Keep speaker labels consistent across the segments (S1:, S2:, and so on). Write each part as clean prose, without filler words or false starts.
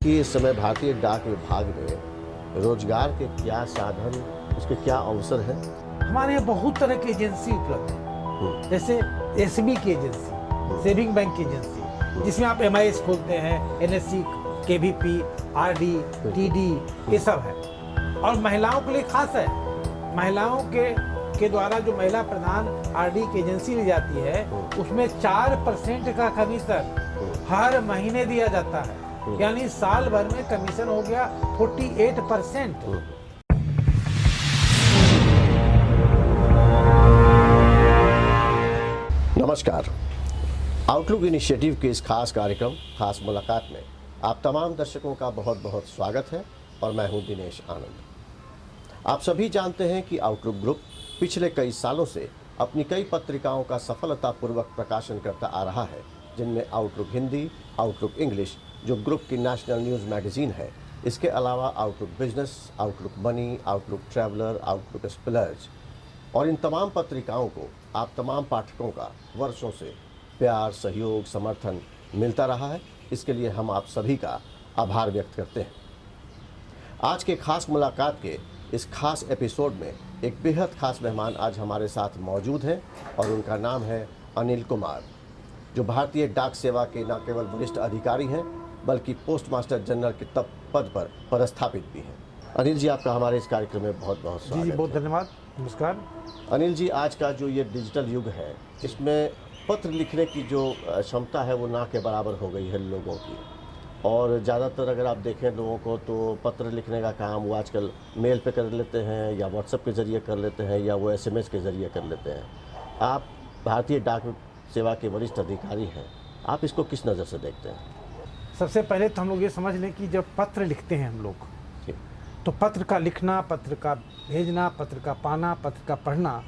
S1: कि इस समय भारतीय डाक विभाग में रोजगार के क्या साधन, उसके क्या अवसर हैं?
S2: हमारे यहाँ बहुत तरह की एजेंसी उपलब्ध है, जैसे एसबी की एजेंसी, सेविंग बैंक की एजेंसी, जिसमें आप एमआईएस खोलते हैं, एनएससी, केवीपी, आरडी, टीडी, ये सब है। और महिलाओं के लिए खास है, महिलाओं के द्वारा जो महिला प्रधान आरडी की एजेंसी ली जाती है, उसमें 4% का कमीशन हर महीने दिया जाता है, यानी साल भर में कमीशन हो गया 48%।
S1: नमस्कार। आउटलुक इनिशिएटिव के इस खास कार्यक्रम खास मुलाकात में आप तमाम दर्शकों का बहुत बहुत स्वागत है और मैं हूं दिनेश आनंद। आप सभी जानते हैं कि आउटलुक ग्रुप पिछले कई सालों से अपनी कई पत्रिकाओं का सफलतापूर्वक प्रकाशन करता आ रहा है, जिनमें आउटलुक हिंदी, आउटलुक इंग्लिश जो ग्रुप की नेशनल न्यूज़ मैगजीन है, इसके अलावा outlook business, outlook money, outlook traveller, outlook splurge. और इन तमाम पत्रिकाओं को आप तमाम पाठकों का वर्षों से प्यार, सहयोग, समर्थन मिलता रहा है। इसके लिए हम आप सभी का आभार व्यक्त करते हैं। आज के खास मुलाकात के इस खास एपिसोड में एक बेहद खास मेहमान आज हमारे साथ मौजूद हैं और उनका नाम है अनिल कुमार, जो भारतीय डाक सेवा के न केवल वरिष्ठ अधिकारी हैं बल्कि पोस्ट मास्टर जनरल के पद पर पदस्थापित भी हैं। अनिल जी, आपका हमारे इस कार्यक्रम में बहुत बहुत स्वागत है।
S2: जी, बहुत धन्यवाद। नमस्कार।
S1: अनिल जी, आज का जो ये डिजिटल युग है, इसमें पत्र लिखने की जो क्षमता है वो ना के बराबर हो गई है लोगों की। और ज़्यादातर अगर आप देखें लोगों को, तो पत्र लिखने का काम वो आजकल मेल पे कर लेते हैं या व्हाट्सएप के ज़रिए कर लेते हैं या वो एसएमएस के ज़रिए कर लेते हैं। आप भारतीय डाक सेवा के वरिष्ठ अधिकारी हैं, आप इसको किस नज़र से देखते हैं?
S2: सबसे पहले तो हम लोग ये समझ लें कि जब पत्र लिखते हैं हम लोग, तो पत्र का लिखना, पत्र का भेजना, पत्र का पाना, पत्र का पढ़ना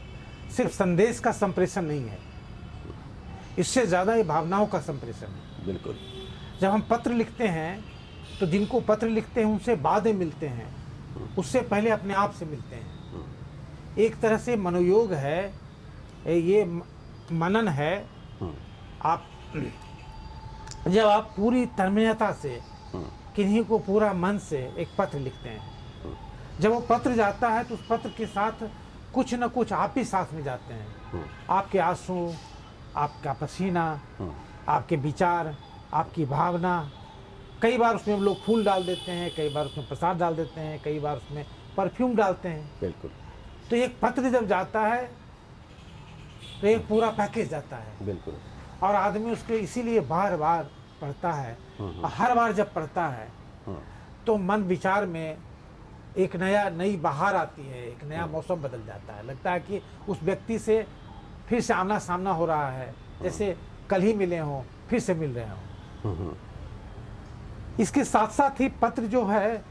S2: सिर्फ संदेश का संप्रेषण नहीं है, इससे ज़्यादा ये भावनाओं का संप्रेषण है।
S1: बिल्कुल।
S2: जब हम पत्र लिखते हैं तो जिनको पत्र लिखते हैं उनसे बाद में मिलते हैं, उससे पहले अपने आप से मिलते हैं। एक तरह से मनोयोग है, ये मनन है। आप जब आप पूरी तन्मयता से किन्हीं को पूरा मन से एक पत्र लिखते हैं, जब वो पत्र जाता है तो उस पत्र के साथ कुछ न कुछ आप ही साथ में जाते हैं। आपके आंसू, आपका पसीना, आपके विचार, आपकी भावना। कई बार उसमें हम लोग फूल डाल देते हैं, कई बार उसमें प्रसाद डाल देते हैं, कई बार उसमें परफ्यूम डालते हैं।
S1: बिल्कुल।
S2: तो एक पत्र जब जाता है तो एक पूरा पैकेज जाता है।
S1: बिल्कुल।
S2: और आदमी उसको इसीलिए बार बार पढ़ता है। हर बार जब पढ़ता है तो मन विचार में एक नई बहार आती है, एक नया मौसम बदल जाता है। लगता है कि उस व्यक्ति से फिर से आमना सामना हो रहा है, जैसे कल ही मिले हों, फिर से मिल रहे हों। इसके साथ साथ ही पत्र जो है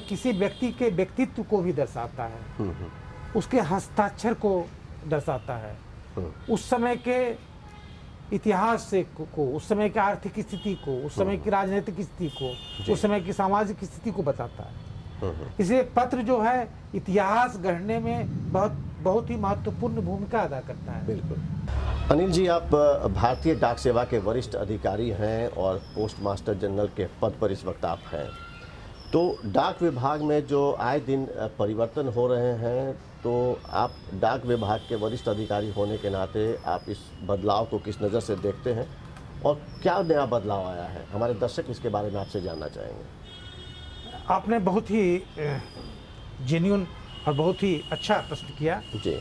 S2: किसी व्यक्ति के व्यक्तित्व को भी दर्शाता है, उसके हस्ताक्षर को दर्शाता है, उस समय के इतिहास से को, उस समय की आर्थिक स्थिति को, उस समय की राजनीतिक स्थिति को, उस समय की सामाजिक स्थिति को बताता है। इसलिए पत्र जो है इतिहास गढ़ने में बहुत ही महत्वपूर्ण भूमिका अदा करता है।
S1: बिल्कुल। अनिल जी, आप भारतीय डाक सेवा के वरिष्ठ अधिकारी हैं और पोस्ट मास्टर जनरल के पद पर इस वक्त आप हैं। तो डाक विभाग में जो आए दिन परिवर्तन हो रहे हैं, तो आप डाक विभाग के वरिष्ठ अधिकारी होने के नाते आप इस बदलाव को किस नज़र से देखते हैं और क्या नया बदलाव आया है? हमारे दर्शक इसके बारे में आपसे जानना चाहेंगे।
S2: आपने बहुत ही जेन्युइन और बहुत ही अच्छा प्रश्न किया
S1: जी।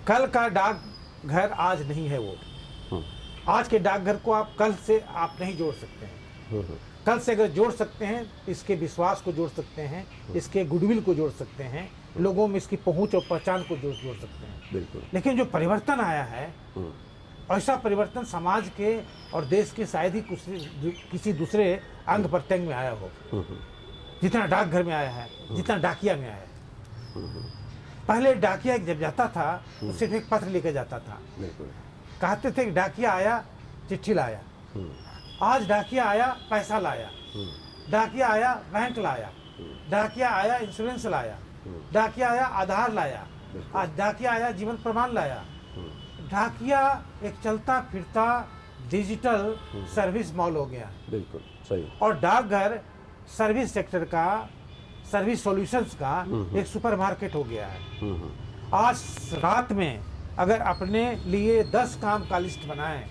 S2: कल का डाकघर आज नहीं है वो। आज के डाकघर को आप कल से आप नहीं जोड़ सकते हैं। कल से अगर जोड़ सकते हैं, इसके विश्वास को जोड़ सकते हैं, इसके गुडविल को जोड़ सकते हैं, लोगों में इसकी पहुंच और पहचान को जोड़ सकते हैं।
S1: बिल्कुल।
S2: लेकिन जो परिवर्तन आया है, ऐसा परिवर्तन समाज के और देश के शायद ही किसी दूसरे अंग प्रत्यंग में आया हो जितना डाकघर में आया है, जितना डाकिया में आया है। पहले डाकिया जब जाता था तो सिर्फ एक पत्र लेके जाता था। कहते थे कि डाकिया आया, चिट्ठी लाया। आज डाकिया आया, पैसा लाया। डाकिया आया, बैंक लाया। डाकिया आया, इंश्योरेंस लाया। डाकिया आया, आधार लाया। आज डाकिया आया, जीवन प्रमाण लाया। डाकिया एक चलता फिरता डिजिटल सर्विस मॉल हो गया
S1: बिल्कुल सही।
S2: और डाकघर सर्विस सेक्टर का, सर्विस सॉल्यूशंस का एक सुपरमार्केट हो गया है। आज रात में अगर अपने लिए 10 काम का लिस्ट बनाएं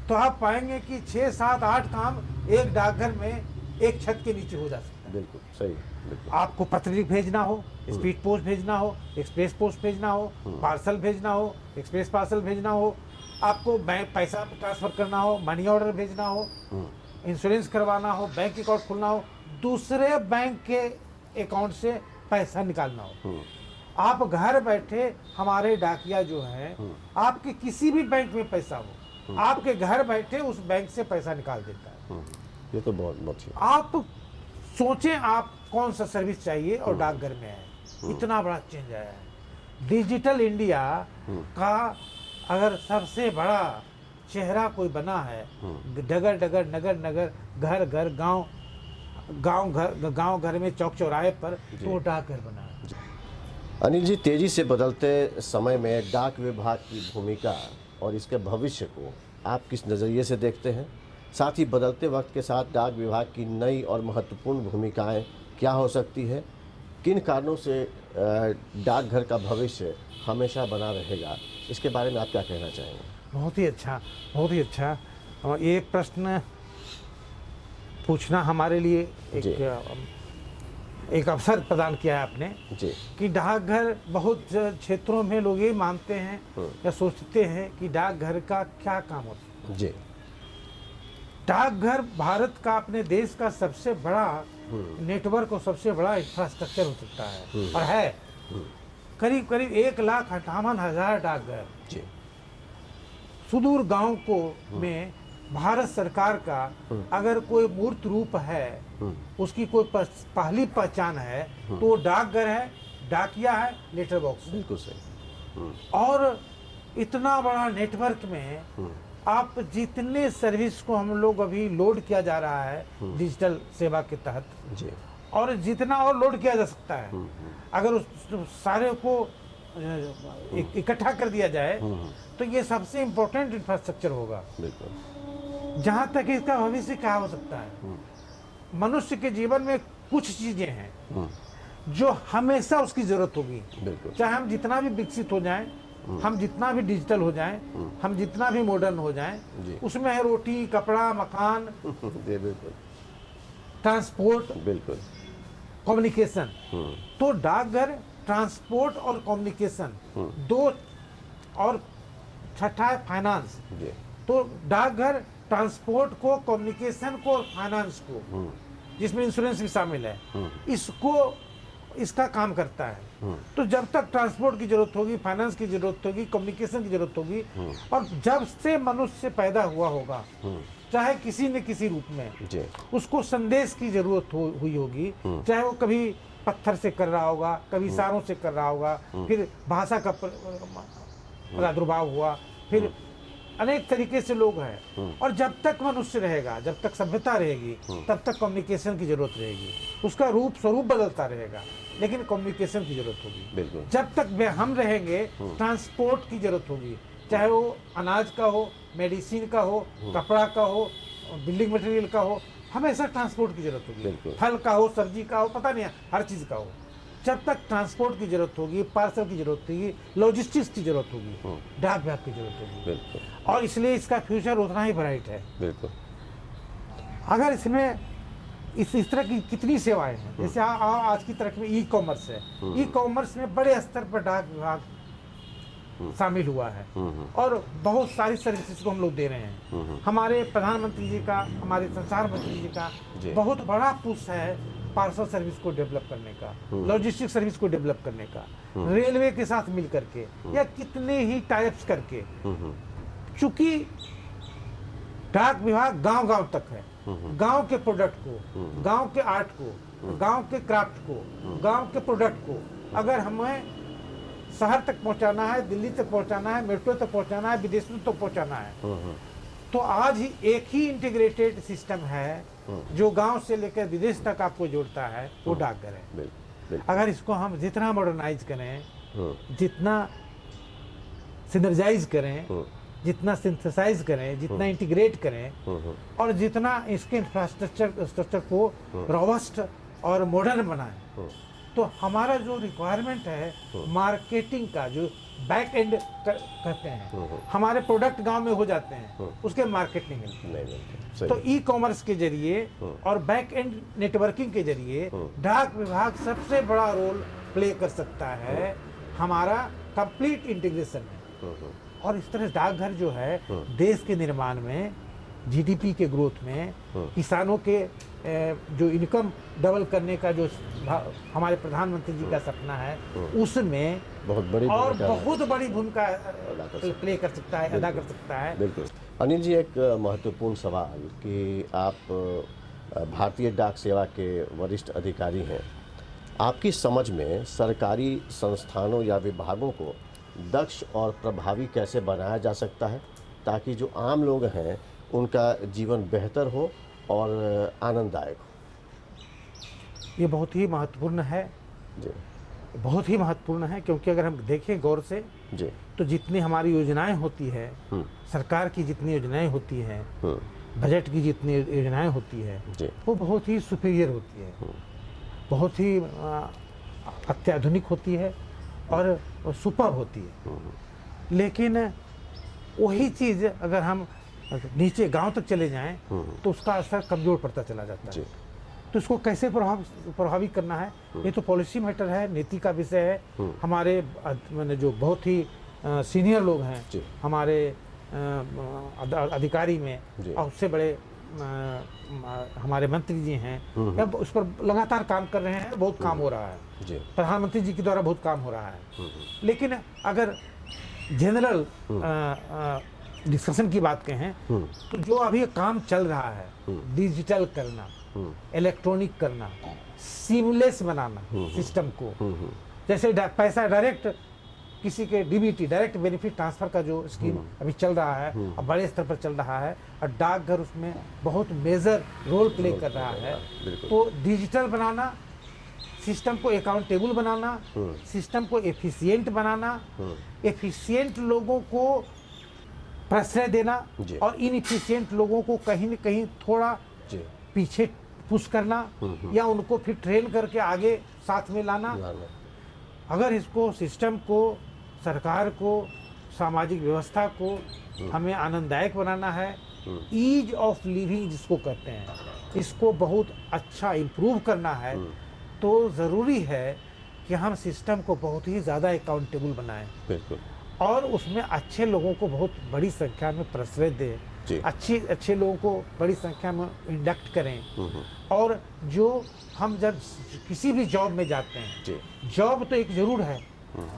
S2: तो आप पाएंगे कि 6, 7, 8 काम एक डाकघर में एक छत के नीचे हो जा सकता है।
S1: बिल्कुल सही, बिल्कुल।
S2: आपको पत्र भेजना हो, स्पीड पोस्ट भेजना हो, एक्सप्रेस पोस्ट भेजना हो, पार्सल भेजना हो, एक्सप्रेस पार्सल भेजना हो, आपको बैंक पैसा ट्रांसफर करना हो, मनी ऑर्डर भेजना हो, इंश्योरेंस करवाना हो, बैंक अकाउंट खोलना हो, दूसरे बैंक के अकाउंट से पैसा निकालना हो, आप घर बैठे हमारे डाकिया जो है आपके किसी भी बैंक में पैसा हो, आपके घर बैठे उस बैंक से पैसा निकाल देता है।
S1: ये तो बहुत अच्छी।
S2: आप सोचें आप कौन सा सर्विस चाहिए और डाकघर में है। इतना बड़ा चेंज आया है। डिजिटल इंडिया का अगर सबसे बड़ा चेहरा कोई बना है, डगर डगर, नगर नगर, घर घर, गांव घर में, चौक चौराहे पर, तो वो डाकघर बना है।
S1: अनिल जी, तेजी से बदलते समय में डाक विभाग की भूमिका और इसके भविष्य को आप किस नज़रिए से देखते हैं? साथ ही बदलते वक्त के साथ डाक विभाग की नई और महत्वपूर्ण भूमिकाएं क्या हो सकती है? किन कारणों से डाकघर का भविष्य हमेशा बना रहेगा, इसके बारे में आप क्या कहना चाहेंगे?
S2: बहुत ही अच्छा, बहुत ही अच्छा। और ये प्रश्न पूछना हमारे लिए एक अवसर प्रदान किया है आपने
S1: जी।
S2: कि डाकघर, बहुत क्षेत्रों में लोग ये मानते हैं या सोचते हैं कि डाकघर का क्या काम होता है।
S1: जी।
S2: डाकघर भारत का, अपने देश का सबसे बड़ा नेटवर्क और सबसे बड़ा इंफ्रास्ट्रक्चर हो सकता है और है। करीब करीब 1,58,000 डाकघर
S1: जी।
S2: सुदूर गांव को में भारत सरकार का अगर कोई मूर्त रूप है, उसकी कोई पहली पहचान है, तो वो डाकघर है, डाकिया है, लेटर बॉक्स।
S1: बिल्कुल सही।
S2: और इतना बड़ा नेटवर्क में आप जितने सर्विस को हम लोग अभी लोड किया जा रहा है डिजिटल सेवा के तहत
S1: जी,
S2: और जितना और लोड किया जा सकता है, अगर उस सारे को इकट्ठा कर दिया जाए तो ये सबसे इम्पोर्टेंट इंफ्रास्ट्रक्चर होगा।
S1: बिल्कुल।
S2: जहाँ तक इसका भविष्य क्या हो सकता है, मनुष्य के जीवन में कुछ चीजें हैं जो हमेशा उसकी जरूरत होगी।
S1: बिल्कुल।
S2: चाहे हम जितना भी विकसित हो जाएं, हम जितना भी डिजिटल हो जाएं, हम जितना भी मॉडर्न हो जाएं, उसमें है रोटी, कपड़ा, मकान,
S1: बिल्कुल,
S2: ट्रांसपोर्ट,
S1: बिल्कुल,
S2: कम्युनिकेशन। तो डाकघर ट्रांसपोर्ट और कम्युनिकेशन दो, और छठा है फाइनेंस। तो डाकघर ट्रांसपोर्ट को, कम्युनिकेशन को और फाइनेंस को, जिसमें इंश्योरेंस भी शामिल है, इसका काम करता है। तो जब तक ट्रांसपोर्ट की जरूरत होगी, फाइनेंस की जरूरत होगी, कम्युनिकेशन की जरूरत होगी, और जब से मनुष्य पैदा हुआ होगा, चाहे किसी न किसी रूप में, उसको संदेश की जरूरत हुई होगी। चाहे वो कभी पत्थर से कर रहा होगा, कभी इशारों से कर रहा होगा, फिर भाषा का प्रादुर्भाव हुआ, फिर अनेक तरीके से लोग हैं। और जब तक मनुष्य रहेगा, जब तक सभ्यता रहेगी, तब तक कम्युनिकेशन की जरूरत रहेगी। उसका रूप स्वरूप बदलता रहेगा, लेकिन कम्युनिकेशन की जरूरत होगी। जब तक हम रहेंगे, ट्रांसपोर्ट की जरूरत होगी, चाहे वो अनाज का हो, मेडिसिन का हो, कपड़ा का हो, बिल्डिंग मटेरियल का हो, हमेशा ट्रांसपोर्ट की जरूरत होगी। फल का हो, सब्जी का हो, पता नहीं, हर चीज का हो। जब तक ट्रांसपोर्ट की जरूरत होगी, पार्सल की जरूरत होगी, लॉजिस्टिक्स की जरूरत होगी, डाक विभाग की जरूरत होगी। और इसलिए इसका फ्यूचर उतना ही ब्राइट है। बिल्कुल। अगर इसमें इस तरह की कितनी सेवाएं हैं, जैसे आज की तरह में ई कॉमर्स है। ई कॉमर्स में बड़े स्तर पर डाक विभाग शामिल हुआ है और बहुत सारी सर्विसेज को हम लोग दे रहे हैं। हमारे प्रधानमंत्री जी का, हमारे संचार मंत्री जी का बहुत बड़ा पुश है पार्सल सर्विस को डेवलप करने का, लॉजिस्टिक सर्विस को डेवलप करने का, रेलवे के साथ मिल करके या कितने ही टाइप्स करके। चूंकि डाक विभाग गांव-गांव तक है, गांव के प्रोडक्ट को, गांव के आर्ट को, गांव के क्राफ्ट को, गांव के प्रोडक्ट को अगर हमें शहर तक पहुंचाना है, दिल्ली तक पहुंचाना है, मेट्रो तक पहुंचाना है, विदेशों तक पहुंचाना है, तो आज ही एक ही इंटीग्रेटेड सिस्टम है जो गांव से लेकर विदेश तक आपको जोड़ता है, वो डाकघर है। अगर इसको हम जितना मॉडर्नाइज करें, जितना सिनर्जाइज करें, जितना सिंथेसाइज करें, जितना इंटीग्रेट करें और जितना इसके इंफ्रास्ट्रक्चर को रोबस्ट और मॉडर्न बनाएं, तो हमारा जो रिक्वायरमेंट है मार्केटिंग का, जो बैक एंड कहते हैं, हमारे प्रोडक्ट गांव में हो जाते हैं, उसके मार्केट नहीं मिलते। तो ई कॉमर्स के जरिए और बैक एंड नेटवर्किंग के जरिए डाक विभाग सबसे बड़ा रोल प्ले कर सकता है हमारा कंप्लीट इंटीग्रेशन में। और इस तरह डाकघर जो है देश के निर्माण में, जीडीपी के ग्रोथ में, किसानों के जो इनकम डबल करने का जो हमारे प्रधानमंत्री जी का सपना है, उसमें
S1: बहुत बड़ी
S2: भूमिका प्ले कर सकता है, अदा कर सकता है।
S1: बिल्कुल। अनिल जी, एक महत्वपूर्ण सवाल कि आप भारतीय डाक सेवा के वरिष्ठ अधिकारी हैं, आपकी समझ में सरकारी संस्थानों या विभागों को दक्ष और प्रभावी कैसे बनाया जा सकता है ताकि जो आम लोग हैं उनका जीवन बेहतर हो और आनंददायक हो?
S2: ये बहुत ही महत्वपूर्ण है
S1: जी,
S2: बहुत ही महत्वपूर्ण है, क्योंकि अगर हम देखें गौर से
S1: जी,
S2: तो जितनी हमारी योजनाएं होती है, सरकार की जितनी योजनाएं होती हैं, बजट की जितनी योजनाएं होती है, वो बहुत ही सुपीरियर होती है, बहुत ही अत्याधुनिक होती है और सुपर होती है। लेकिन वही चीज़ अगर हम नीचे गांव तक चले जाएं तो उसका असर कमज़ोर पड़ता चला जाता है। तो इसको कैसे प्रभावी करना है, ये तो पॉलिसी मैटर है, नीति का विषय है। हमारे मैंने जो बहुत ही सीनियर लोग हैं हमारे अधिकारी में, और उससे बड़े हमारे मंत्री जी हैं, अब उस पर लगातार काम कर रहे हैं, बहुत काम हो रहा है, प्रधानमंत्री जी के द्वारा बहुत काम हो रहा है। लेकिन अगर जनरल डिस्कशन की बात कहें तो जो अभी काम चल रहा है, डिजिटल करना, इलेक्ट्रॉनिक करना, सीमलेस बनाना सिस्टम को, जैसे पैसा डायरेक्ट किसी के डीबीटी, डायरेक्ट बेनिफिट ट्रांसफर का जो स्कीम अभी चल रहा है और बड़े स्तर पर चल रहा है, और डाकघर उसमें बहुत मेजर रोल प्ले कर रहा है। तो डिजिटल बनाना, सिस्टम को अकाउंटेबल बनाना, सिस्टम को एफिशिएंट बनाना, एफिशिएंट लोगों को प्रश्रय देना और इनएफिशिएंट लोगों को कहीं न कहीं थोड़ा पीछे पुश करना या उनको फिर ट्रेन करके आगे साथ में लाना। अगर इसको सिस्टम को, सरकार को, सामाजिक व्यवस्था को हमें आनंददायक बनाना है, ईज ऑफ लिविंग जिसको कहते हैं, इसको बहुत अच्छा इम्प्रूव करना है, तो ज़रूरी है कि हम सिस्टम को बहुत ही ज़्यादा अकाउंटेबल बनाएं।
S1: बिल्कुल।
S2: और उसमें अच्छे लोगों को बहुत बड़ी संख्या में प्रश्रय दें, अच्छे लोगों को बड़ी संख्या में इंडक्ट करें। और जो हम जब किसी भी जॉब में जाते हैं, जॉब तो एक जरूर है,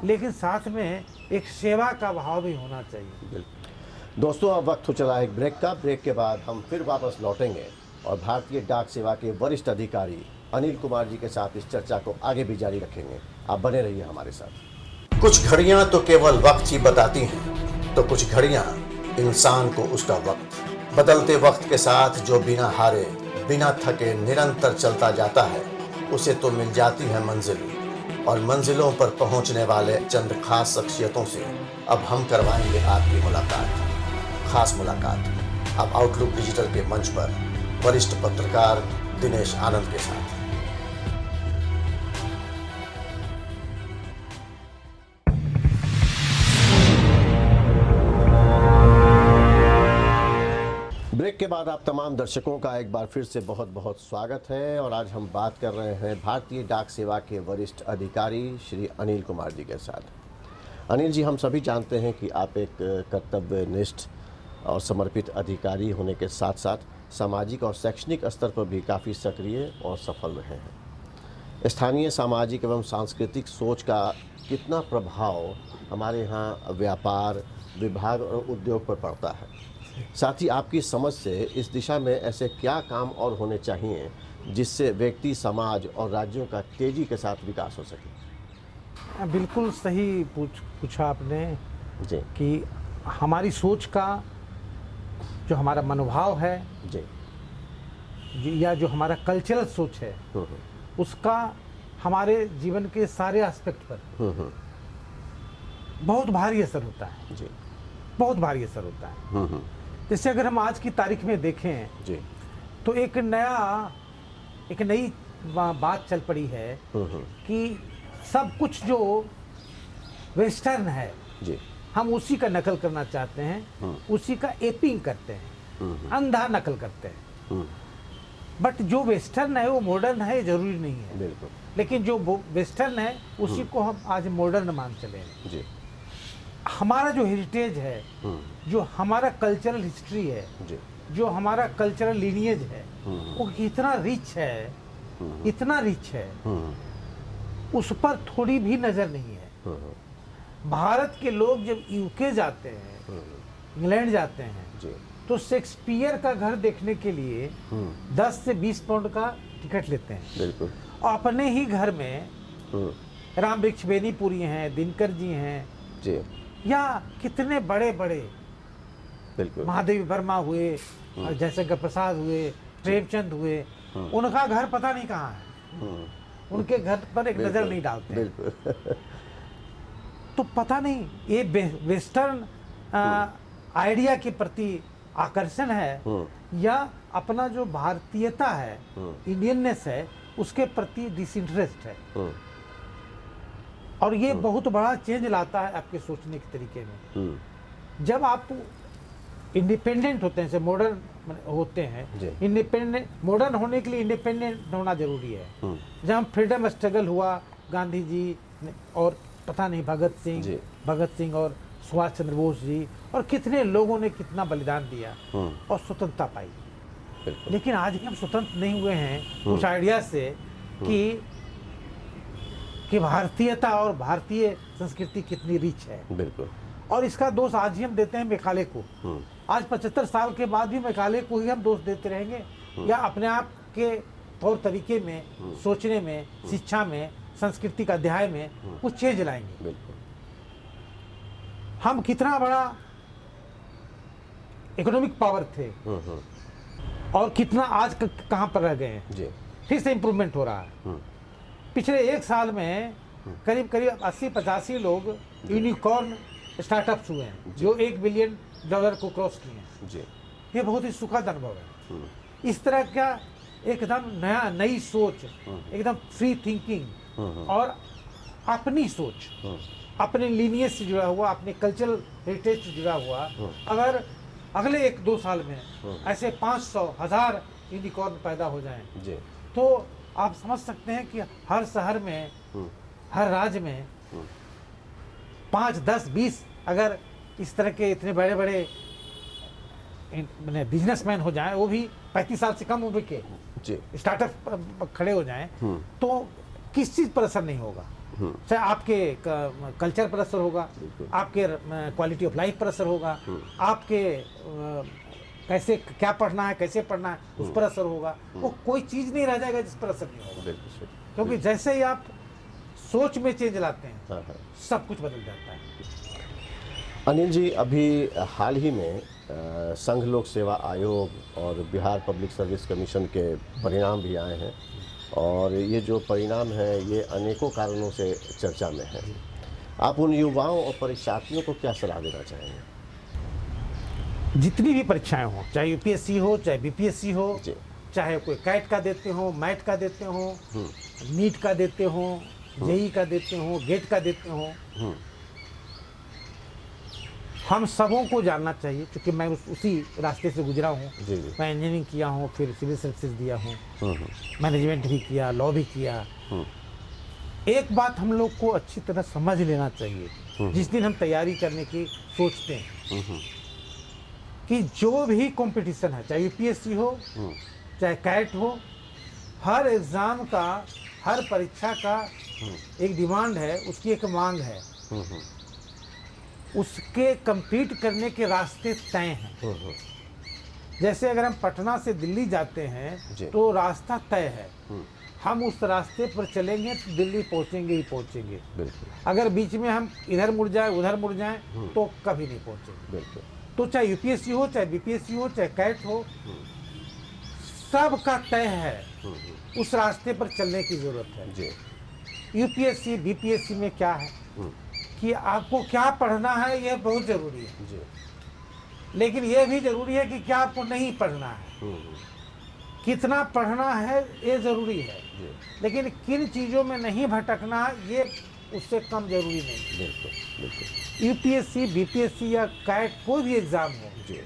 S2: लेकिन साथ में एक सेवा का भाव भी होना चाहिए।
S1: दोस्तों, अब वक्त हो चला एक ब्रेक का। ब्रेक के बाद हम फिर वापस लौटेंगे और भारतीय डाक सेवा के वरिष्ठ अधिकारी अनिल कुमार जी के साथ इस चर्चा को आगे भी जारी रखेंगे। आप बने रहिए हमारे साथ। कुछ घड़ियां तो केवल वक्त ही बताती हैं, तो कुछ घड़ियां इंसान को उसका वक्त। बदलते वक्त के साथ जो बिना हारे, बिना थके निरंतर चलता जाता है, उसे तो मिल जाती है मंजिल। और मंजिलों पर पहुंचने वाले चंद खास शख्सियतों से अब हम करवाएंगे आपकी मुलाकात, खास मुलाकात। अब आउटलुक डिजिटल के मंच पर वरिष्ठ पत्रकार दिनेश आनंद के साथ। ब्रेक के बाद आप तमाम दर्शकों का एक बार फिर से बहुत बहुत स्वागत है। और आज हम बात कर रहे हैं भारतीय डाक सेवा के वरिष्ठ अधिकारी श्री अनिल कुमार जी के साथ। अनिल जी, हम सभी जानते हैं कि आप एक कर्तव्यनिष्ठ और समर्पित अधिकारी होने के साथ साथ सामाजिक और शैक्षणिक स्तर पर भी काफ़ी सक्रिय और सफल रहे हैं। स्थानीय सामाजिक एवं सांस्कृतिक सोच का कितना प्रभाव हमारे यहाँ व्यापार, विभाग और उद्योग पर पड़ता है? साथ ही आपकी समझ से इस दिशा में ऐसे क्या काम और होने चाहिए जिससे व्यक्ति, समाज और राज्यों का तेजी के साथ विकास हो सके?
S2: बिल्कुल सही पूछा आपने
S1: जी
S2: कि हमारी सोच का जो हमारा मनोभाव है जी, या जो हमारा कल्चरल सोच है, उसका हमारे जीवन के सारे एस्पेक्ट पर बहुत भारी असर होता है।
S1: जी।
S2: बहुत भारी असर होता है। जैसे अगर हम आज की तारीख में देखें
S1: जी।
S2: तो एक नई बात चल पड़ी है कि सब कुछ जो वेस्टर्न है
S1: जी।
S2: हम उसी का नकल करना चाहते हैं, उसी का एपिंग करते हैं, अंधा नकल करते हैं। बट जो वेस्टर्न है वो मॉडर्न है, जरूरी नहीं है।
S1: बिल्कुल।
S2: लेकिन जो वेस्टर्न है उसी को हम आज मॉडर्न मान चले हैं।
S1: जी।
S2: हमारा जो हेरिटेज है, जो हमारा कल्चरल हिस्ट्री है,
S1: जी।
S2: जो हमारा कल्चरल लीनिएज है, वो इतना रिच है, इतना रिच है, उस पर थोड़ी भी नजर नहीं है। भारत के लोग जब यूके जाते हैं, इंग्लैंड जाते हैं,
S1: जी।
S2: तो शेक्सपियर का घर देखने के लिए 10 से 20 पाउंड का टिकट लेते हैं।
S1: बिल्कुल।
S2: और अपने ही घर में राम वृक्ष बेनीपुरी हैं, दिनकर जी हैं,
S1: जी।
S2: या कितने बड़े बड़े
S1: बिल्कुल।
S2: महादेवी वर्मा हुए, जयशंकर प्रसाद हुए, प्रेमचंद हुए, उनका घर पता नहीं कहाँ है। उनके घर पर एक नजर नहीं डालते।
S1: बिल्कुल।
S2: तो पता नहीं ये वेस्टर्न आइडिया के प्रति आकर्षण है या अपना जो भारतीयता है, इंडियननेस है, उसके प्रति डिसइंटरेस्ट है। और ये बहुत बड़ा चेंज लाता है आपके सोचने के तरीके में। जब आप इंडिपेंडेंट होते हैं, मॉडर्न होते हैं, इंडिपेंडेंट मॉडर्न होने के लिए इंडिपेंडेंट होना जरूरी है। जब हम फ्रीडम स्ट्रगल हुआ, गांधी जी और पता नहीं भगत सिंह और सुभाष चंद्र बोस जी और कितने लोगों ने कितना बलिदान दिया और स्वतंत्रता पाई। लेकिन आज भी हम स्वतंत्र नहीं हुए हैं कुछ आइडिया से कि भारतीयता और भारतीय संस्कृति कितनी रिच है।
S1: बिल्कुल।
S2: और इसका दोष आज ही हम देते हैं मेघालय को। आज 75 साल के बाद भी मेघालय को ही हम दोष देते रहेंगे, या अपने आप के तौर तरीके में, सोचने में, शिक्षा में, संस्कृति का अध्याय में कुछ चेंज लाएंगे।
S1: बिल्कुल।
S2: हम कितना बड़ा इकोनॉमिक पावर थे और कितना आज कहां पर रह गए हैं।
S1: जी।
S2: फिर से इंप्रूवमेंट हो रहा है। पिछले एक साल में करीब 80-85 लोग यूनिकॉर्न स्टार्टअप्स हुए हैं जो $1 बिलियन को क्रॉस किए हैं।
S1: जी।
S2: ये बहुत ही सुखद अनुभव है। इस तरह का एकदम नई सोच, एकदम फ्री थिंकिंग और अपनी सोच, अपने लीनियज से जुड़ा हुआ, अपने कल्चरल हेरिटेज से जुड़ा हुआ, अगर अगले 1-2 साल में ऐसे 500,000 यूनिकॉर्न पैदा हो जाएं, तो आप समझ सकते हैं कि हर शहर में, हर राज्य में 5, 10, 20 अगर इस तरह के इतने बड़े बड़े बिजनेसमैन हो जाएं, वो भी 35 साल से कम उम्र के स्टार्टअप खड़े हो जाएं, तो किस चीज़ पर असर नहीं होगा। चाहे आपके कल्चर पर असर होगा, आपके क्वालिटी ऑफ लाइफ पर असर होगा, आपके कैसे क्या पढ़ना है, कैसे पढ़ना है, उस पर असर होगा। वो कोई चीज़ नहीं रह जाएगा जिस पर असर नहीं होगा। क्योंकि जैसे ही आप सोच में चेंज लाते हैं, सब कुछ बदल जाता है।
S1: अनिल जी, अभी हाल ही में संघ लोक सेवा आयोग और बिहार पब्लिक सर्विस कमीशन के परिणाम भी आए हैं, और ये जो परिणाम है ये अनेकों कारणों से चर्चा में है। आप उन युवाओं और परीक्षार्थियों को क्या सलाह देना चाहेंगे?
S2: जितनी भी परीक्षाएं हो, चाहे यूपीएससी हो, चाहे बीपीएससी हो, चाहे कोई कैट का देते हो, मैट का देते हो, नीट का देते हो, जेई का देते हो, गेट का देते हो, हम सबों को जानना चाहिए, क्योंकि मैं उसी रास्ते से गुजरा हूँ। मैं इंजीनियरिंग किया हूँ, फिर सिविल सर्विसेज दिया हूँ, मैनेजमेंट भी किया, लॉ भी किया। एक बात हम लोग को अच्छी तरह समझ लेना चाहिए जिस दिन हम तैयारी करने की सोचते हैं, कि जो भी कंपटीशन है, चाहे यूपीएससी हो, चाहे कैट हो, हर एग्ज़ाम का, हर परीक्षा का एक डिमांड है, उसकी एक मांग है, उसके compete करने के रास्ते तय हैं। जैसे अगर हम पटना से दिल्ली जाते हैं तो रास्ता तय है, हम उस रास्ते पर चलेंगे तो दिल्ली पहुंचेंगे ही पहुंचेंगे। अगर बीच में हम इधर मुड़ जाए, उधर मुड़ जाएं, तो कभी नहीं पहुंचेंगे। तो चाहे यूपीएससी हो, चाहे बीपीएससी हो, चाहे कैट हो, सबका तय है, उस रास्ते पर चलने की जरूरत है। यूपीएससी बीपीएससी में क्या है, कि आपको क्या पढ़ना है ये बहुत ज़रूरी है,
S1: जी।
S2: लेकिन ये भी ज़रूरी है कि क्या आपको नहीं पढ़ना है। कितना पढ़ना है ये ज़रूरी है,
S1: जी।
S2: लेकिन किन चीज़ों में नहीं भटकना ये उससे कम ज़रूरी नहीं।
S1: बिल्कुल, बिल्कुल।
S2: यूपीएससी, बीपीएससी या कैट कोई भी एग्ज़ाम हो,
S1: जी।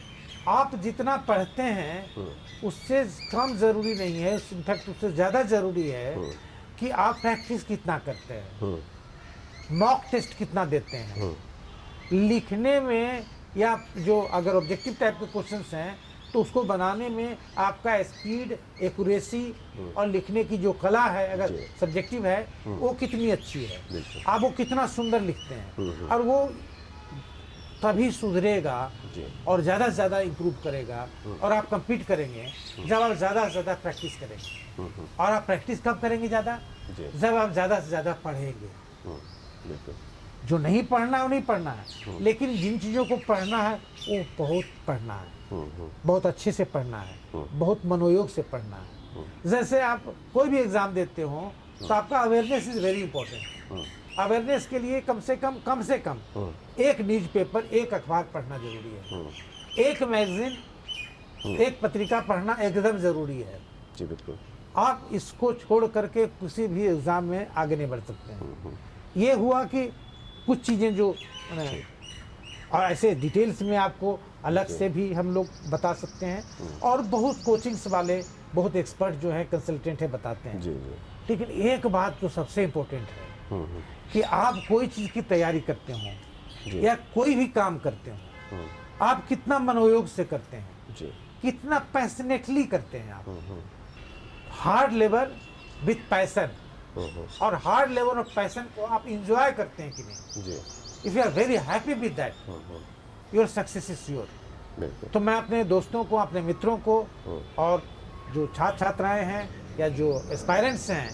S2: आप जितना पढ़ते हैं उससे कम ज़रूरी नहीं है, इनफैक्ट उससे ज़्यादा ज़रूरी है कि आप प्रैक्टिस कितना करते हैं, मॉक टेस्ट कितना देते हैं, लिखने में या जो अगर ऑब्जेक्टिव टाइप के क्वेश्चंस हैं तो उसको बनाने में आपका स्पीड, एक्यूरेसी और लिखने की जो कला है, अगर
S1: जी।
S2: सब्जेक्टिव है वो कितनी अच्छी है,
S1: बिल्कुल।
S2: आप वो कितना सुंदर लिखते हैं, और वो तभी सुधरेगा
S1: जी।
S2: और ज़्यादा से ज़्यादा इम्प्रूव करेगा और आप compete करेंगे जब आप ज़्यादा से ज़्यादा प्रैक्टिस करेंगे। और आप प्रैक्टिस कब करेंगे ज़्यादा?
S1: जी।
S2: जब आप ज़्यादा से ज़्यादा पढ़ेंगे।
S1: बिल्कुल।
S2: जो नहीं पढ़ना है वो नहीं पढ़ना है, लेकिन जिन चीज़ों को पढ़ना है वो बहुत पढ़ना है, बहुत अच्छे से पढ़ना है, बहुत मनोयोग से पढ़ना है। जैसे आप कोई भी एग्ज़ाम देते हो तो आपका awareness is very important. Awareness के लिए कम से कम एक न्यूज़पेपर, एक अखबार पढ़ना जरूरी है, एक मैगजीन, एक पत्रिका पढ़ना एकदम ज़रूरी है।
S1: जी बिल्कुल।
S2: आप इसको छोड़ करके किसी भी एग्ज़ाम में आगे नहीं बढ़ सकते हैं। ये हुआ कि कुछ चीज़ें जो और ऐसे डिटेल्स में आपको अलग से भी हम लोग बता सकते हैं, और बहुत कोचिंग्स वाले, बहुत एक्सपर्ट जो हैं, कंसल्टेंट हैं, बताते हैं।
S1: जी जी।
S2: लेकिन एक बात जो सबसे इम्पोर्टेंट है कि आप कोई चीज़ की तैयारी करते हो या कोई भी काम करते हो, आप कितना मनोयोग से करते हैं,
S1: जी।
S2: कितना पैशनेटली करते हैं आप। हार्ड लेबर विथ पैशन, और हार्ड लेबर और पैशन को आप इंजॉय करते हैं कि नहीं।
S1: जी।
S2: If you are very happy with that, your success is sure.
S1: बिल्कुल।
S2: तो मैं अपने दोस्तों को, अपने मित्रों को, और जो छात्र छात्राएं हैं या जो एस्पायरेंट्स हैं,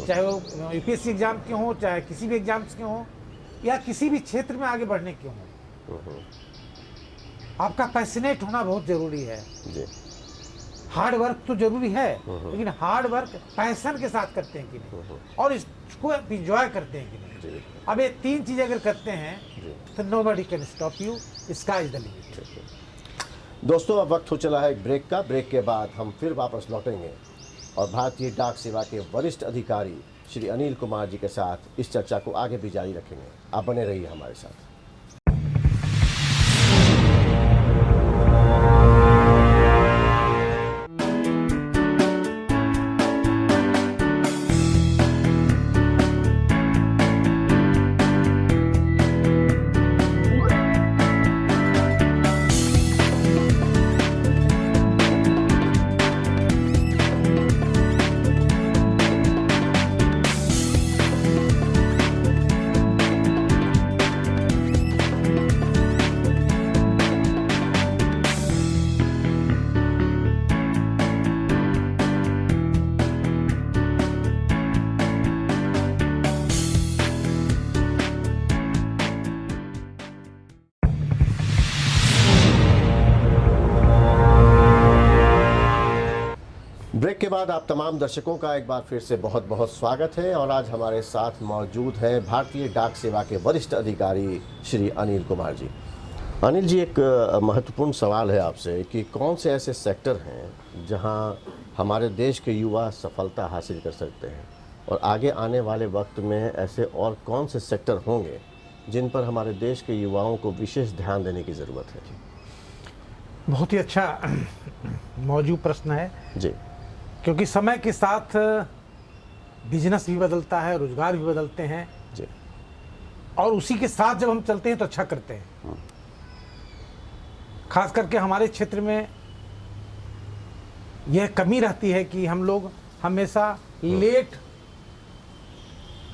S2: चाहे वो यूपीएससी एग्जाम के हों, चाहे किसी भी एग्जाम्स के हों, या किसी भी क्षेत्र में आगे बढ़ने के हों, आपका पैशनेट होना बहुत ज़रूरी है।
S1: जी।
S2: हार्ड वर्क तो जरूरी है, लेकिन हार्ड वर्क पैशन के साथ करते हैं कि नहीं, और इसको इंजॉय करते हैं कि नहीं।
S1: जी।
S2: अब ये तीन चीज़ें अगर करते हैं
S1: जी।
S2: तो nobody can stop you, sky is the limit.
S1: दोस्तों, अब वक्त हो चला है एक ब्रेक का। ब्रेक के बाद हम फिर वापस लौटेंगे और भारतीय डाक सेवा के वरिष्ठ अधिकारी श्री अनिल कुमार जी के साथ इस चर्चा को आगे भी जारी रखेंगे। आप बने रहिए हमारे साथ। ब्रेक के बाद आप तमाम दर्शकों का एक बार फिर से बहुत बहुत स्वागत है, और आज हमारे साथ मौजूद हैं भारतीय डाक सेवा के वरिष्ठ अधिकारी श्री अनिल कुमार जी। अनिल जी, एक महत्वपूर्ण सवाल है आपसे कि कौन से ऐसे सेक्टर हैं जहां हमारे देश के युवा सफलता हासिल कर सकते हैं, और आगे आने वाले वक्त में ऐसे और कौन से सेक्टर होंगे जिन पर हमारे देश के युवाओं को विशेष ध्यान देने की ज़रूरत है?
S2: बहुत ही अच्छा मौजूद प्रश्न है
S1: जी।
S2: क्योंकि समय के साथ बिजनेस भी बदलता है, रोजगार भी बदलते हैं
S1: जी।
S2: और उसी के साथ जब हम चलते हैं तो अच्छा करते हैं। खास करके हमारे क्षेत्र में यह कमी रहती है कि हम लोग हमेशा लेट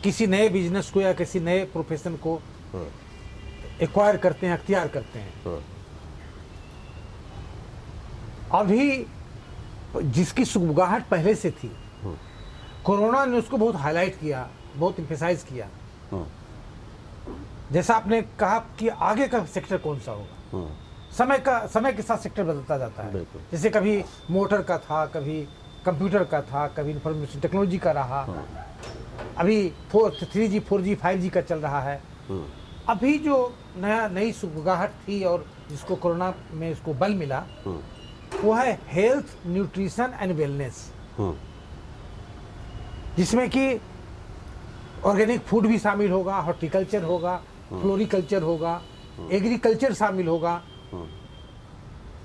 S2: किसी नए बिजनेस को या किसी नए प्रोफेशन को एक्वायर करते हैं, अख्तियार करते हैं। अभी जिसकी सुगबुगाहट पहले से थी, कोरोना ने उसको बहुत हाईलाइट किया, बहुत एम्फेसाइज किया। जैसा आपने कहा कि आगे का सेक्टर कौन सा होगा, समय के साथ सेक्टर बदलता जाता है। जैसे कभी मोटर का था, कभी कंप्यूटर का था, कभी इंफॉर्मेशन टेक्नोलॉजी का रहा, अभी 3G 4G 5G का चल रहा है। अभी जो नई सुगबुगाहट थी और जिसको कोरोना में इसको बल मिला, वो है हेल्थ, न्यूट्रिशन एंड वेलनेस, जिसमें कि ऑर्गेनिक फूड भी शामिल होगा, हॉर्टिकल्चर होगा, फ्लोरिकल्चर होगा, एग्रीकल्चर शामिल होगा,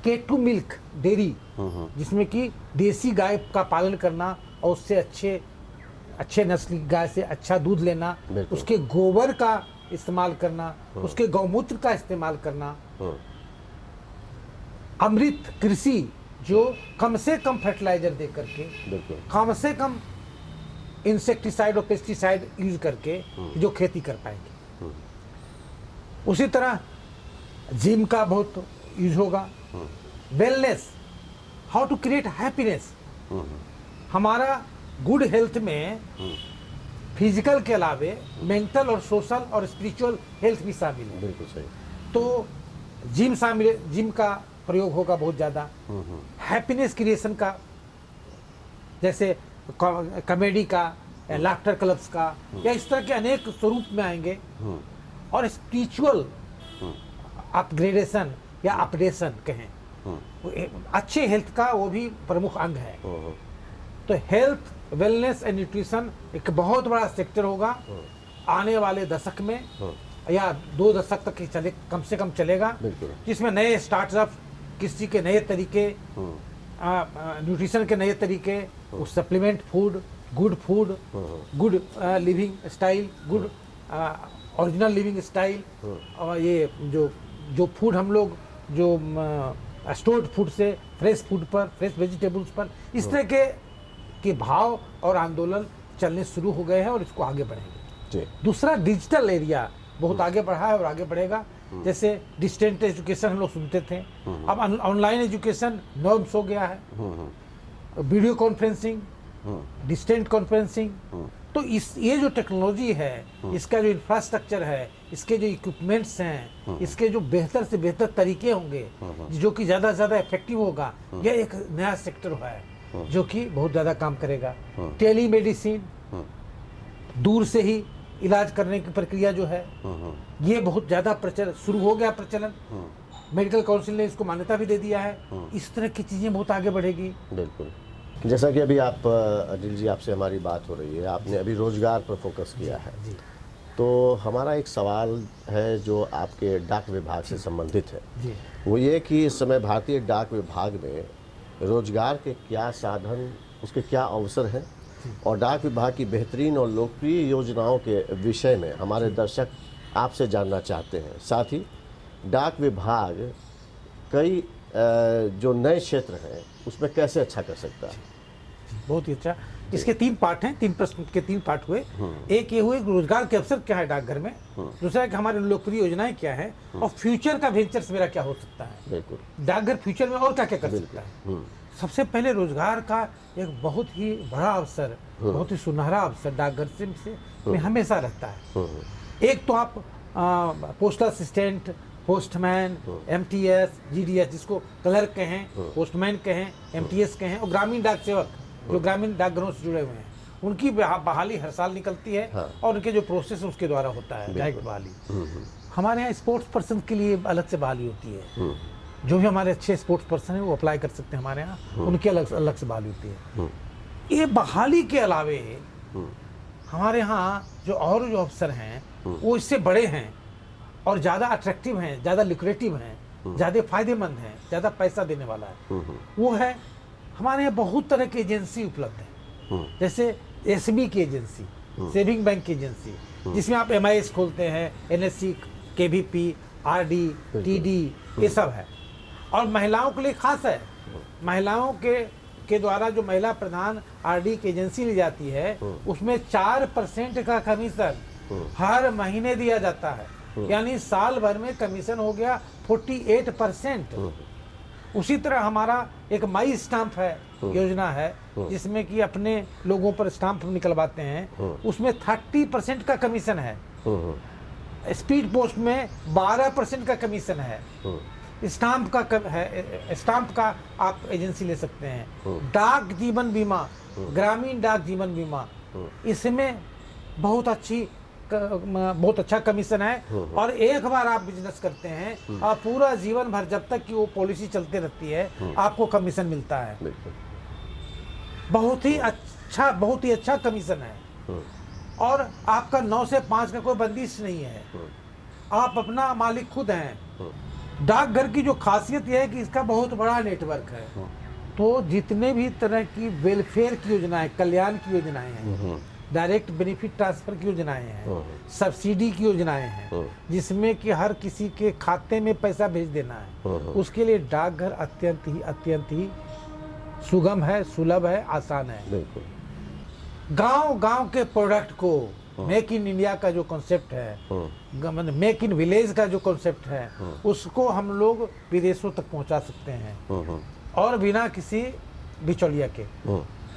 S2: केटू मिल्क डेयरी, जिसमें कि देसी गाय का पालन करना और उससे अच्छे नस्ल की गाय से अच्छा दूध लेना, उसके गोबर का इस्तेमाल करना, उसके गौमूत्र का इस्तेमाल करना, अमृत कृषि जो कम से कम फर्टिलाइजर दे करके, कम से कम इंसेक्टिसाइड और पेस्टिसाइड यूज करके जो खेती कर पाएंगे। उसी तरह जिम का बहुत यूज होगा। Wellness, how to create happiness. हमारा गुड हेल्थ में फिजिकल के अलावे मेंटल और सोशल और स्पिरिचुअल हेल्थ भी शामिल है।
S1: बिल्कुल सही।
S2: तो जिम का प्रयोग होगा बहुत ज़्यादा। हैप्पीनेस क्रिएशन का, जैसे कॉमेडी का, लाफ्टर क्लब्स का, या इस तरह के अनेक स्वरूप में आएंगे। और स्पिरिचुअल अपग्रेडेशन या अपडेशन कहें, अच्छे हेल्थ का वो भी प्रमुख अंग है। तो हेल्थ, वेलनेस एंड न्यूट्रिशन एक बहुत बड़ा सेक्टर होगा आने वाले दशक में, या 2 दशक तक चले, कम से कम चलेगा, जिसमें नए स्टार्टअप, कृषि के नए तरीके, न्यूट्रिशन के नए तरीके, supplement food, good living style, good original living style, और ये जो फूड हम लोग जो स्टोर्ड फूड से फ्रेश फूड पर, फ्रेश वेजिटेबल्स पर, इस तरह के भाव और आंदोलन चलने शुरू हो गए हैं और इसको आगे बढ़ेंगे। दूसरा, डिजिटल एरिया बहुत आगे बढ़ा है और आगे बढ़ेगा। जैसे डिस्टेंट एजुकेशन हम लोग सुनते थे, अब ऑनलाइन एजुकेशन नॉर्म्स हो गया है। वीडियो कॉन्फ्रेंसिंग, डिस्टेंट कॉन्फ्रेंसिंग, तो ये जो टेक्नोलॉजी है, इसका जो इंफ्रास्ट्रक्चर है, इसके जो इक्विपमेंट्स हैं, इसके जो बेहतर से बेहतर तरीके होंगे, जो कि ज़्यादा से ज़्यादा इफेक्टिव होगा, यह एक नया सेक्टर है जो कि बहुत ज़्यादा काम करेगा। टेली मेडिसिन, दूर से ही इलाज करने की प्रक्रिया जो है, ये बहुत ज़्यादा शुरू हो गया प्रचलन। मेडिकल काउंसिल ने इसको मान्यता भी दे दिया है। इस तरह की चीज़ें बहुत आगे बढ़ेगी।
S1: बिल्कुल। जैसा कि अभी आप अनिल जी, आपसे हमारी बात हो रही है, आपने अभी रोजगार पर फोकस किया है, तो हमारा एक सवाल है जो आपके डाक विभाग से संबंधित है, वो ये कि इस समय भारतीय डाक विभाग में रोजगार के क्या साधन, उसके क्या अवसर हैं, और डाक विभाग की बेहतरीन और लोकप्रिय योजनाओं के विषय में हमारे दर्शक आपसे जानना चाहते हैं। साथ ही डाक विभाग कई जो नए क्षेत्र हैं उसमें कैसे अच्छा कर सकता है।
S2: बहुत ही अच्छा। इसके 3 पार्ट हैं, 3 प्रश्न के 3 पार्ट हुए। एक ये हुए रोजगार के अवसर क्या है डाकघर में, दूसरा कि हमारी लोकप्रिय योजनाएं क्या है, और फ्यूचर का वेंचर्स मेरा क्या हो सकता है। बिल्कुल, डाकघर फ्यूचर में और क्या क्या कर सकता है। सबसे पहले रोजगार का एक बहुत ही बड़ा अवसर, बहुत ही सुनहरा अवसर डाकघर से में हमेशा रहता है। एक तो आप postal assistant, postman, MTS, GDS, जिसको क्लर्क कहें, पोस्टमैन कहें, एमटीएस कहें, और ग्रामीण डाक सेवक जो ग्रामीण डाकघरों से जुड़े हुए हैं, उनकी बहाली हर साल निकलती है। और उनके जो प्रोसेस उसके द्वारा होता है डायरेक्ट बहाली। हमारे यहाँ स्पोर्ट्स पर्सन के लिए अलग से बहाली होती है। जो भी हमारे अच्छे स्पोर्ट्स पर्सन है वो अप्लाई कर सकते हैं हमारे यहाँ, उनकी अलग से बहाली होती है। ये बहाली के अलावे हमारे यहाँ जो अवसर हैं वो इससे बड़े हैं और ज़्यादा अट्रैक्टिव हैं, ज़्यादा लुक्रेटिव हैं, ज़्यादा फायदेमंद हैं, ज़्यादा पैसा देने वाला है। वो है हमारे यहाँ बहुत तरह की एजेंसी उपलब्ध है। जैसे एसबी की एजेंसी, सेविंग बैंक की एजेंसी, जिसमें आप एमआईएस खोलते हैं, एनएससी, केवीपी, आरडी, टीडी, ये सब है। और महिलाओं के लिए खास है, महिलाओं के द्वारा जो महिला प्रधान आरडी की एजेंसी ली जाती है, उसमें 4% का कमीशन हर महीने दिया जाता है। यानी साल भर में कमीशन हो गया 48%। उसी तरह हमारा एक माई स्टाम्प है, योजना है, जिसमें कि अपने लोगों पर स्टाम्प निकलवाते हैं, उसमें 30% का कमीशन है। स्पीड पोस्ट में 12% का कमीशन है। स्टाम्प का आप एजेंसी ले सकते हैं। डाक जीवन बीमा, ग्रामीण डाक जीवन बीमा, इसमें बहुत अच्छी बहुत अच्छा कमीशन है। और एक बार आप बिजनेस करते हैं और पूरा जीवन भर जब तक कि वो पॉलिसी चलती रहती है आपको कमीशन मिलता है।
S1: बिल्कुल।
S2: बहुत ही अच्छा कमीशन है। और आपका 9 से 5 का कोई बंदिश नहीं है, आप अपना मालिक खुद हैं। डाकघर की जो खासियत यह है कि इसका बहुत बड़ा नेटवर्क है। तो जितने भी तरह की वेलफेयर की योजनाएं, कल्याण की योजनाएं हैं, डायरेक्ट बेनिफिट ट्रांसफर की योजनाएं हैं, सब्सिडी की योजनाएं हैं, जिसमें कि हर किसी के खाते में पैसा भेज देना है, उसके लिए डाकघर अत्यंत ही सुगम है, सुलभ है, आसान है।
S1: बिल्कुल।
S2: गांव के प्रोडक्ट को मेक इन इंडिया का जो कॉन्सेप्ट है, मतलब मेक इन विलेज का जो कॉन्सेप्ट है, उसको हम लोग विदेशों तक पहुंचा सकते हैं और बिना किसी बिचौलिया के।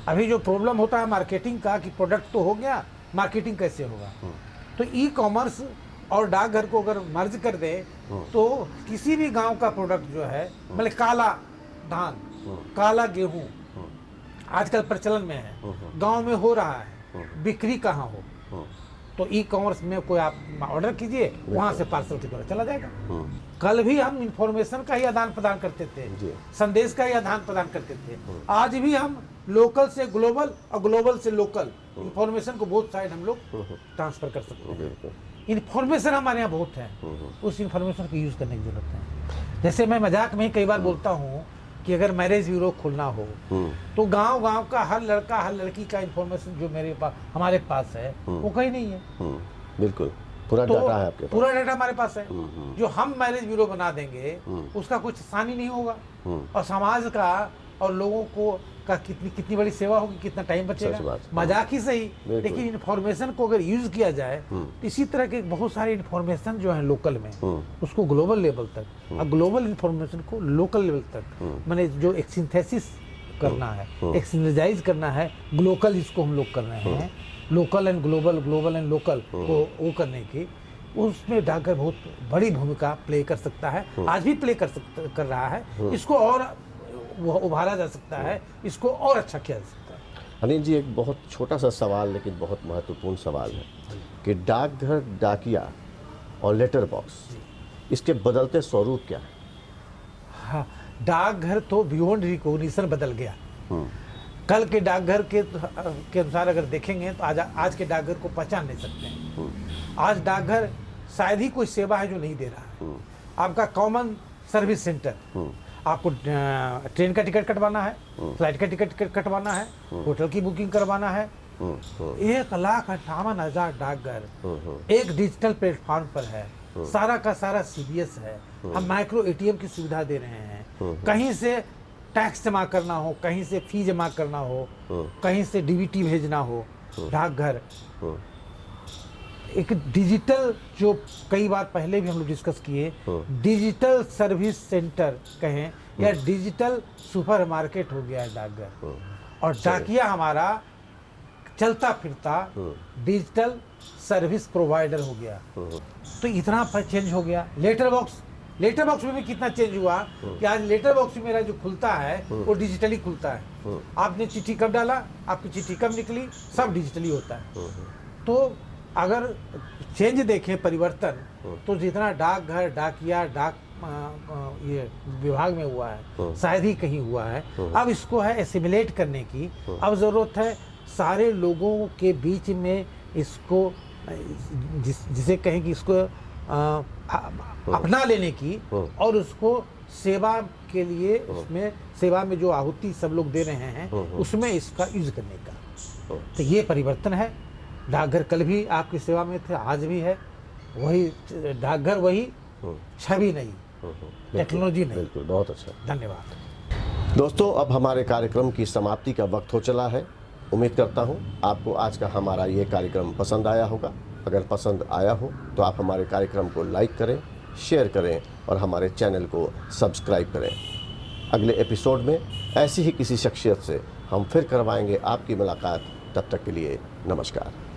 S2: अभी जो प्रॉब्लम होता है मार्केटिंग का कि प्रोडक्ट तो हो गया, मार्केटिंग कैसे होगा। तो ई कॉमर्स और डाकघर को अगर मर्ज कर दे तो किसी भी गांव का प्रोडक्ट जो है, मतलब काला धान, काला गेहूं आजकल प्रचलन में है, गांव में हो रहा है, बिक्री कहाँ हो, तो ई कॉमर्स में कोई आप ऑर्डर कीजिए, वहां से पार्सल के द्वारा चला जाएगा। कल भी हम इंफॉर्मेशन का ही आदान प्रदान करते थे, संदेश का ही आदान प्रदान करते थे। आज भी हम लोकल से ग्लोबल और ग्लोबल से लोकल इंफॉर्मेशन को बहुत साइड हम लोग ट्रांसफर कर सकते हैं। इंफॉर्मेशन हमारे यहाँ बहुत है, उस इंफॉर्मेशन को यूज करने की जरूरत है। जैसे मैं मजाक में ही कई बार बोलता हूँ कि अगर मैरिज ब्यूरो खोलना हो तो गांव का हर लड़का हर लड़की का इंफॉर्मेशन जो हमारे पास है वो कहीं नहीं है।
S1: बिल्कुल, पूरा
S2: तो
S1: डाटा है आपके पास,
S2: पूरा डाटा हमारे पास है। जो हम मैरिज ब्यूरो बना देंगे उसका कुछ आसानी नहीं होगा, और समाज का और लोगों को का कितनी बड़ी सेवा होगी, कितना टाइम बचेगा। मजाक ही सही, लेकिन इन्फॉर्मेशन को अगर यूज किया जाए तो इसी तरह के बहुत सारे इन्फॉर्मेशन जो है लोकल में उसको ग्लोबल लेवल तक, और ग्लोबल इन्फॉर्मेशन को लोकल लेवल तक, मैंने जो एक सिंथेसिस करना है, एक सिनर्जाइज करना है, ग्लोकल इसको हम लोग कर रहे हैं, local and global, global and local को वो करने की, उसमें डाकघर बहुत बड़ी भूमिका प्ले कर सकता है। आज भी प्ले कर रहा है। इसको और उभारा जा सकता है, इसको और अच्छा किया जा सकता है।
S1: अनिल जी, एक बहुत छोटा सा सवाल लेकिन बहुत महत्वपूर्ण सवाल है कि डाकघर, डाकिया और लेटर बॉक्स, इसके बदलते स्वरूप क्या है?
S2: हाँ, डाकघर तो बियॉन्ड रिकॉग्निशन बदल गया। कल के डाकघर के अनुसार अगर देखेंगे तो आज के डाकघर को पहचान नहीं सकते हैं। आज डाकघर शायद ही कोई सेवा है जो नहीं दे रहा है। आपका कॉमन सर्विस सेंटर, आपको ट्रेन का टिकट कटवाना है, फ्लाइट का टिकट कटवाना है, होटल की बुकिंग करवाना है, 1,58,000 डाकघर एक डिजिटल प्लेटफॉर्म पर है। सारा का सारा CBS है। हम माइक्रो ATM की सुविधा दे रहे हैं। कहीं से टैक्स जमा करना हो, कहीं से फी जमा करना हो, कहीं से DBT भेजना हो, डाकघर एक डिजिटल, जो कई बार पहले भी हम लोग डिस्कस किए, डिजिटल सर्विस सेंटर कहें या डिजिटल सुपरमार्केट हो गया है डाकघर। और डाकिया हमारा चलता फिरता डिजिटल सर्विस प्रोवाइडर हो गया। तो इतना चेंज हो गया। लेटर बॉक्स में भी कितना चेंज हुआ कि आज लेटर बॉक्स में मेरा जो खुलता है वो डिजिटली खुलता है। आपने चिट्ठी कब डाला, आपकी चिट्ठी कब निकली, सब डिजिटली होता है। तो अगर चेंज देखें, परिवर्तन, तो जितना डाकघर, डाकिया, ये विभाग में हुआ है शायद ही कहीं हुआ है। अब इसको है एसिमिलेट करने की, अब जरूरत है सारे लोगों के बीच में इसको जिसे कहें कि इसको अपना लेने की, और उसको सेवा के लिए, उसमें सेवा में जो आहुति सब लोग दे रहे हैं उसमें इसका यूज करने का। तो ये परिवर्तन है। डाकघर कल भी आपकी सेवा में थे, आज भी है वही डाकघर, वही छवि नहीं, टेक्नोलॉजी नहीं।
S1: बिल्कुल, बहुत अच्छा,
S2: धन्यवाद।
S1: दोस्तों, अब हमारे कार्यक्रम की समाप्ति का वक्त हो चला है। उम्मीद करता हूँ आपको आज का हमारा ये कार्यक्रम पसंद आया होगा। अगर पसंद आया हो तो आप हमारे कार्यक्रम को लाइक करें, शेयर करें और हमारे चैनल को सब्सक्राइब करें। अगले एपिसोड में ऐसी ही किसी शख्सियत से हम फिर करवाएंगे आपकी मुलाकात। तब तक के लिए नमस्कार।